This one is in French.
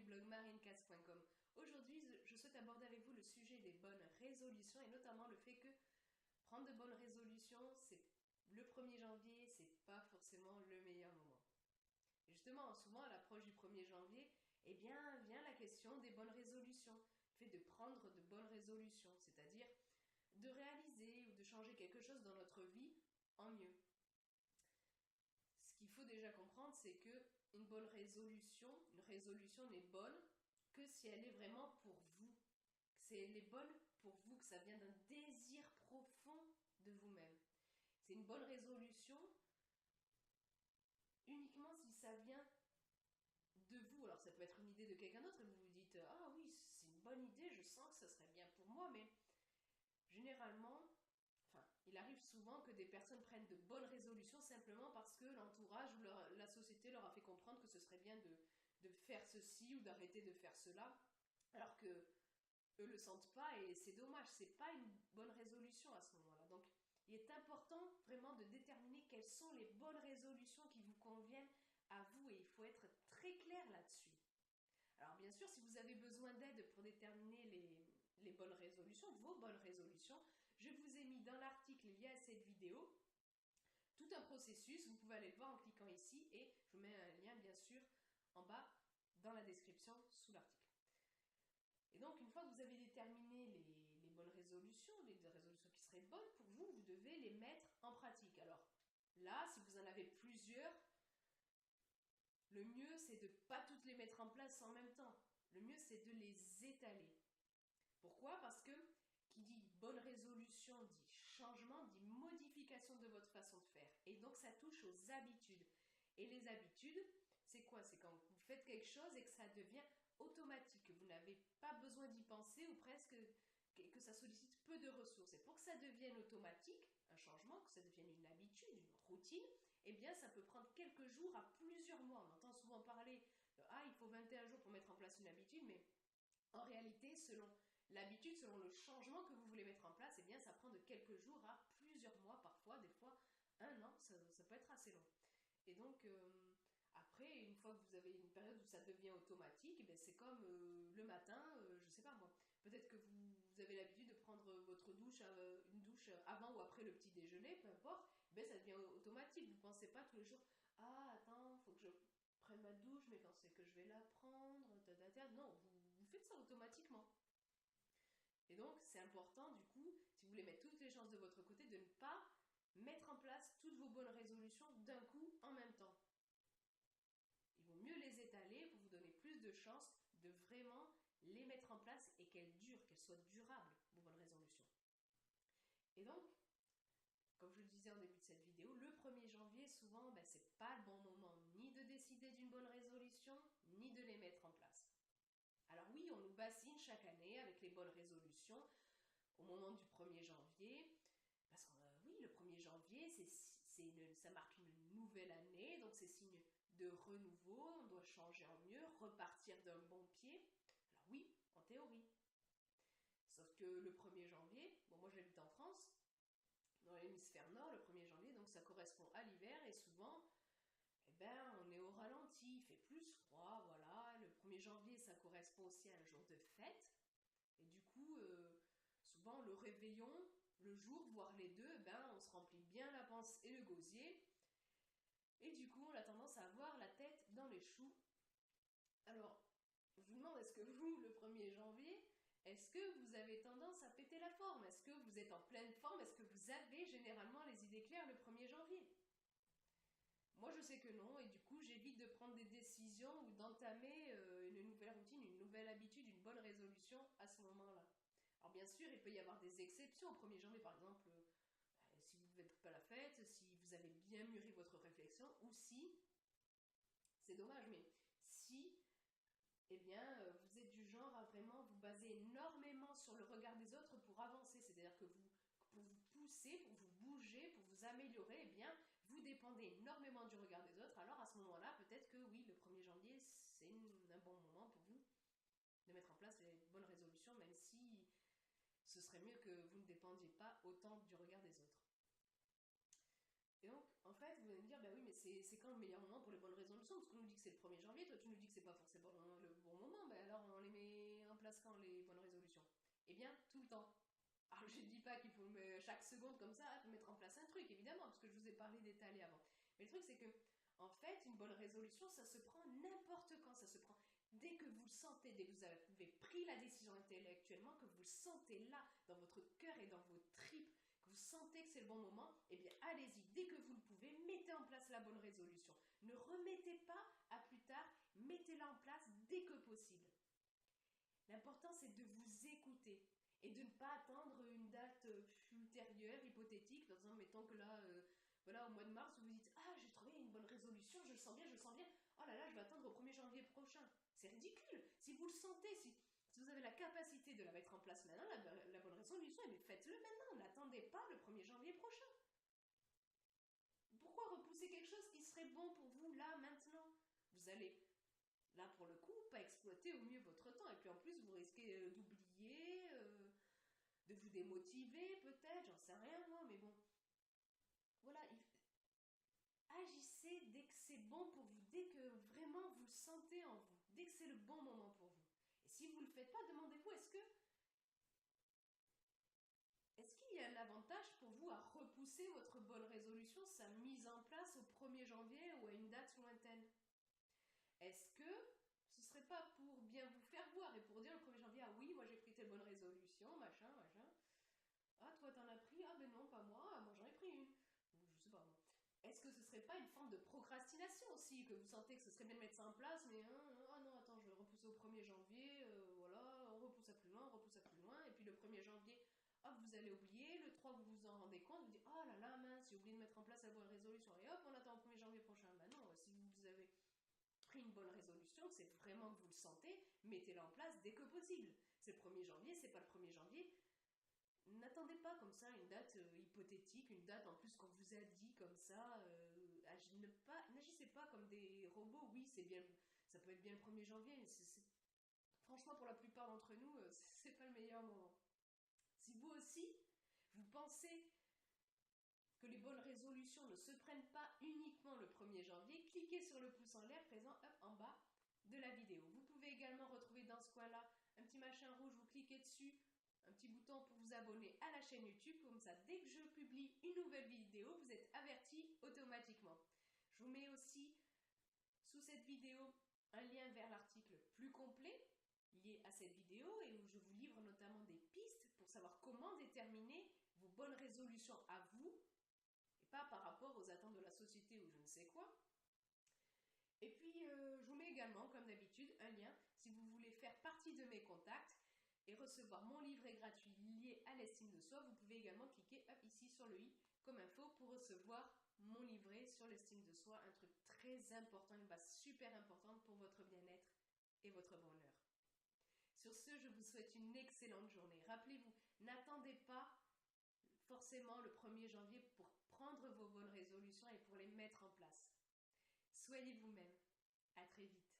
blog marincas.com. Aujourd'hui, je souhaite aborder avec vous le sujet des bonnes résolutions et notamment le fait que prendre de bonnes résolutions, c'est le 1er janvier, c'est pas forcément le meilleur moment. Et justement, souvent à l'approche du 1er janvier, eh bien, vient la question des bonnes résolutions, le fait de prendre de bonnes résolutions, c'est-à-dire de réaliser ou de changer quelque chose dans notre vie en mieux. Ce qu'il faut déjà comprendre, c'est que une résolution n'est bonne que si elle est vraiment pour vous. Elle est bonne pour vous, que ça vient d'un désir profond de vous-même. C'est une bonne résolution uniquement si ça vient de vous. Alors ça peut être une idée de quelqu'un d'autre et vous vous dites « Ah oui, c'est une bonne idée, je sens que ça serait bien pour moi », mais généralement, il arrive souvent que des personnes prennent de bonnes résolutions simplement parce que l'entourage ou la société leur a fait comprendre que ce serait bien de faire ceci ou d'arrêter de faire cela, alors que eux le sentent pas et c'est dommage, c'est pas une bonne résolution à ce moment-là. Donc, il est important vraiment de déterminer quelles sont les bonnes résolutions qui vous conviennent à vous et il faut être très clair là-dessus. Alors bien sûr, si vous avez besoin d'aide pour déterminer les bonnes résolutions, vos bonnes résolutions, je vous ai mis dans l'article lié à cette vidéo tout un processus, vous pouvez aller le voir en cliquant ici et je vous mets un lien bien sûr en bas dans la description sous l'article. Et donc une fois que vous avez déterminé les bonnes résolutions, les résolutions qui seraient bonnes pour vous, vous devez les mettre en pratique. Alors là, si vous en avez plusieurs, le mieux c'est de ne pas toutes les mettre en place en même temps. Le mieux c'est de les étaler. Pourquoi? Parce que qui dit bonne résolution dit changement, dit modification de votre façon de faire. Et donc ça touche aux habitudes. Et les habitudes, c'est quoi? C'est quand vous faites quelque chose et que ça devient automatique, que vous n'avez pas besoin d'y penser ou presque que ça sollicite peu de ressources. Et pour que ça devienne automatique, un changement, que ça devienne une habitude, une routine, eh bien ça peut prendre quelques jours à plusieurs mois. On entend souvent parler de « Ah, il faut 21 jours pour mettre en place une habitude », mais en réalité, selon l'habitude, selon le changement que vous voulez mettre en place, eh bien ça prend de quelques jours à plusieurs mois, parfois, des fois un an, ça peut être assez long. Et donc, après, une fois que vous avez une période où ça devient automatique, eh c'est comme le matin, je sais pas moi, peut-être que vous avez l'habitude de prendre votre douche, une douche avant ou après le petit déjeuner, peu importe, ça devient automatique, vous ne pensez pas tous les jours, ah attends, faut que je prenne ma douche, mais quand c'est que je vais la prendre, non, vous faites ça automatiquement. Et donc, c'est important, du coup, si vous voulez mettre toutes les chances de votre côté, de ne pas mettre en place toutes vos bonnes résolutions d'un coup en même temps. Il vaut mieux les étaler pour vous donner plus de chances de vraiment les mettre en place et qu'elles durent, qu'elles soient durables, vos bonnes résolutions. Et donc, comme je le disais en début de cette vidéo, le 1er janvier, souvent, c'est pas le bon moment ni de décider d'une bonne résolution, ni de les mettre en place. Alors oui, on nous bassine chaque année avec les bonnes résolutions au moment du 1er janvier, parce que oui, le 1er janvier, ça marque une nouvelle année, donc c'est signe de renouveau, on doit changer en mieux, repartir d'un bon pied. Alors oui, en théorie. Sauf que le 1er janvier, bon moi j'habite en France, dans l'hémisphère nord, le 1er janvier, donc ça correspond à l'hiver et souvent, on est au ralenti, il fait plus froid, voilà. Le 1er janvier, ça correspond aussi à un jour de fête. Et du coup, souvent le réveillon, le jour, voire les deux, on se remplit bien la panse et le gosier. Et du coup, on a tendance à avoir la tête dans les choux. Alors, je vous demande, est-ce que vous, le 1er janvier, est-ce que vous avez tendance à péter la forme? Est-ce que vous êtes en pleine forme? Est-ce que vous avez généralement les idées claires le 1er janvier? Moi, je sais que non, et du coup, j'évite de prendre des décisions ou d'entamer une nouvelle routine, une nouvelle habitude, une bonne résolution à ce moment-là. Alors bien sûr, il peut y avoir des exceptions. Au 1er janvier, par exemple, si vous ne faites pas la fête, si vous avez bien mûri votre réflexion, ou si, c'est dommage, mais si, vous êtes du genre à vraiment vous baser énormément sur le regard des autres pour avancer, c'est-à-dire que pour vous pousser, pour vous bouger, pour vous améliorer, vous dépendez énormément du regard des autres, alors à ce moment-là, peut-être que oui, le 1er janvier, c'est un bon moment pour vous de mettre en place les bonnes résolutions, même si ce serait mieux que vous ne dépendiez pas autant du regard des autres. Et donc, en fait, vous allez me dire, oui, mais c'est quand le meilleur moment pour les bonnes résolutions? Parce qu'on nous dit que c'est le 1er janvier, toi tu nous dis que c'est pas forcément le bon moment, place quand les bonnes résolutions? Eh bien, tout le temps. Alors, je ne dis pas qu'il faut chaque seconde comme ça mettre en place un truc, évidemment, parce que je vous ai parlé d'étaler avant. Mais le truc, c'est que, en fait, une bonne résolution, ça se prend n'importe quand. Ça se prend dès que vous le sentez, dès que vous avez pris la décision intellectuellement, que vous le sentez là, dans votre cœur et dans vos tripes, que vous sentez que c'est le bon moment, eh bien, allez-y. Dès que vous le pouvez, mettez en place la bonne résolution. Ne remettez pas à plus tard, mettez-la en place dès que possible. L'important, c'est de vous écouter et de ne pas attendre une date ultérieure, hypothétique, dans disant, mettons que là, voilà, au mois de mars, vous vous dites, ah, j'ai trouvé une bonne résolution, je le sens bien, je le sens bien, oh là là, je vais attendre au 1er janvier prochain. C'est ridicule. Si vous le sentez, si vous avez la capacité de la mettre en place maintenant, la bonne résolution, eh faites-le maintenant, n'attendez pas le 1er janvier prochain. Pourquoi repousser quelque chose qui serait bon pour vous là, maintenant? Vous allez là, pour le coup, pas exploiter au mieux votre temps. Et puis en plus, vous risquez d'oublier, de vous démotiver peut-être, j'en sais rien moi, mais bon. Voilà, agissez dès que c'est bon pour vous, dès que vraiment vous le sentez en vous, dès que c'est le bon moment pour vous. Et si vous ne le faites pas, demandez-vous, est-ce qu'il y a un avantage pour vous à repousser votre bonne résolution, sa mise en place au 1er janvier ou à une date lointaine? Est-ce que ce serait pas pour bien vous faire voir et pour dire le 1er janvier, ah oui, moi j'ai pris telle bonne résolution, machin, machin. Ah, toi t'en as pris? Ah ben non, pas moi, moi j'en ai pris une. Ou je sais pas moi. Est-ce que ce serait pas une forme de procrastination aussi, que vous sentez que ce serait bien de mettre ça en place, mais ah non, attends, je vais le repousser au 1er janvier, voilà, on repousse à plus loin, on repousse à plus loin, et puis le 1er janvier, hop, vous allez oublier, le 3 vous vous en rendez compte, vous dites, oh là là, mince, j'ai oublié de mettre en place la bonne résolution, et hop, on attend au 1er janvier prochain. Bah non, si vous avez pris une bonne résolution, c'est vraiment que vous le sentez, mettez-la en place dès que possible. C'est le 1er janvier, c'est pas le 1er janvier. N'attendez pas comme ça une date hypothétique, une date en plus qu'on vous a dit comme ça. N'agissez pas comme des robots. Oui, c'est bien, ça peut être bien le 1er janvier, mais franchement, pour la plupart d'entre nous, c'est pas le meilleur moment. Si vous aussi, vous pensez que les bonnes résolutions ne se prennent pas uniquement le 1er janvier, cliquez sur le pouce en l'air présent en bas de la vidéo. Vous pouvez également retrouver dans ce coin-là un petit machin rouge, vous cliquez dessus, un petit bouton pour vous abonner à la chaîne YouTube, comme ça dès que je publie une nouvelle vidéo, vous êtes averti automatiquement. Je vous mets aussi sous cette vidéo un lien vers l'article plus complet lié à cette vidéo et où je vous livre notamment des pistes pour savoir comment déterminer vos bonnes résolutions à vous, pas par rapport aux attentes de la société ou je ne sais quoi. Et puis, je vous mets également, comme d'habitude, un lien si vous voulez faire partie de mes contacts et recevoir mon livret gratuit lié à l'estime de soi. Vous pouvez également cliquer ici sur le i comme info pour recevoir mon livret sur l'estime de soi, un truc très important, une base super importante pour votre bien-être et votre bonheur. Sur ce, je vous souhaite une excellente journée. Rappelez-vous, n'attendez pas forcément le 1er janvier pour prendre vos bonnes résolutions et pour les mettre en place. Soyez vous-même. À très vite.